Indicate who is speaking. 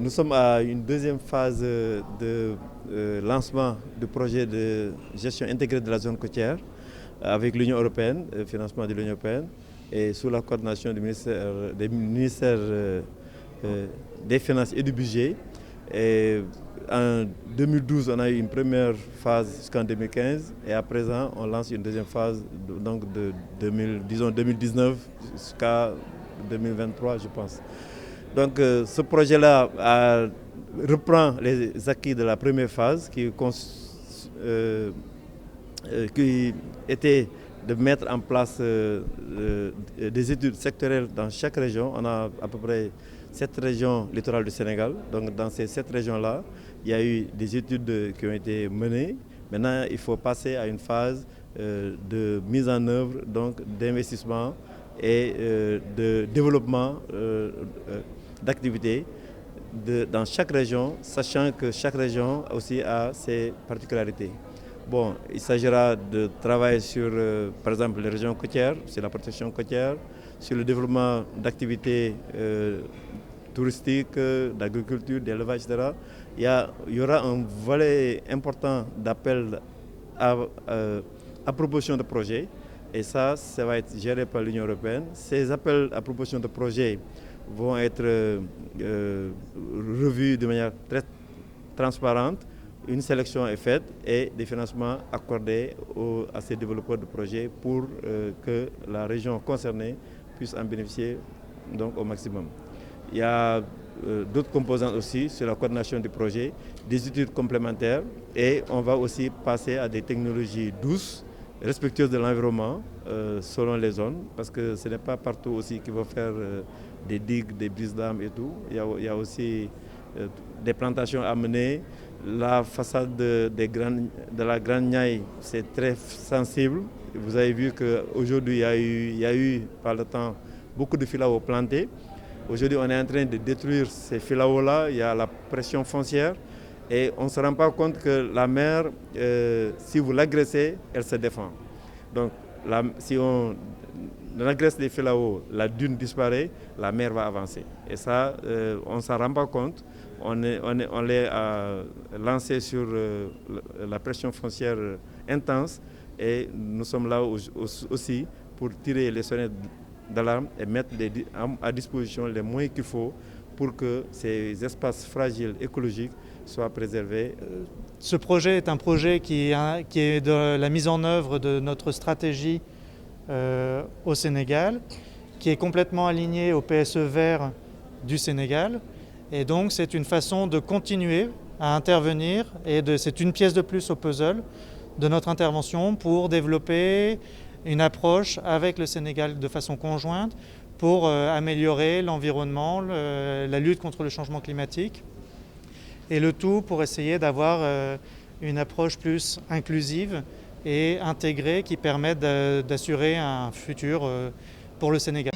Speaker 1: Nous sommes à une deuxième phase de lancement du projet de gestion intégrée de la zone côtière avec l'Union européenne, le financement de l'Union européenne et sous la coordination du ministère des Finances et du Budget. Et en 2012, on a eu une première phase jusqu'en 2015 et à présent, on lance une deuxième phase donc de 2019 jusqu'à 2023, je pense. Donc ce projet-là reprend les acquis de la première phase qui était de mettre en place des études sectorielles dans chaque région. On a à peu près 7 régions littorales du Sénégal. Donc dans ces 7 régions-là, il y a eu des études qui ont été menées. Maintenant, il faut passer à une phase de mise en œuvre, donc d'investissement et de développement d'activités dans chaque région, sachant que chaque région aussi a ses particularités. Bon, il s'agira de travailler sur, par exemple, les régions côtières, sur la protection côtière, sur le développement d'activités touristiques, d'agriculture, d'élevage, etc. Il y aura un volet important d'appel à proposition de projets, et ça va être géré par l'Union européenne. Ces appels à proposition de projets vont être revus de manière très transparente. Une sélection est faite et des financements accordés à ces développeurs de projets pour que la région concernée puisse en bénéficier donc, au maximum. Il y a d'autres composantes aussi sur la coordination du projet, des études complémentaires et on va aussi passer à des technologies douces, respectueuses de l'environnement selon les zones, parce que ce n'est pas partout aussi qu'il faut faire des digues, des brises d'âme et tout. Il y a aussi des plantations à mener. La façade de la Grande Niaï, c'est très sensible. Vous avez vu qu'aujourd'hui, il y a eu par le temps beaucoup de filaos plantés. Aujourd'hui, on est en train de détruire ces filaos-là. Il y a la pression foncière et on ne se rend pas compte que la mer, si vous l'agressez, elle se défend. Donc, si on agresse les filaos, la dune disparaît, la mer va avancer. Et ça, on ne s'en rend pas compte. On les a lancés sur la pression foncière intense et nous sommes là aussi pour tirer les sonnettes d'alarme et mettre à disposition les moyens qu'il faut pour que ces espaces fragiles écologiques soient préservés.
Speaker 2: Ce projet est un projet qui est de la mise en œuvre de notre stratégie au Sénégal, qui est complètement aligné au PSE vert du Sénégal. Et donc c'est une façon de continuer à intervenir et c'est une pièce de plus au puzzle de notre intervention pour développer une approche avec le Sénégal de façon conjointe pour améliorer l'environnement, la lutte contre le changement climatique et le tout pour essayer d'avoir une approche plus inclusive et intégrée qui permette d'assurer un futur pour le Sénégal.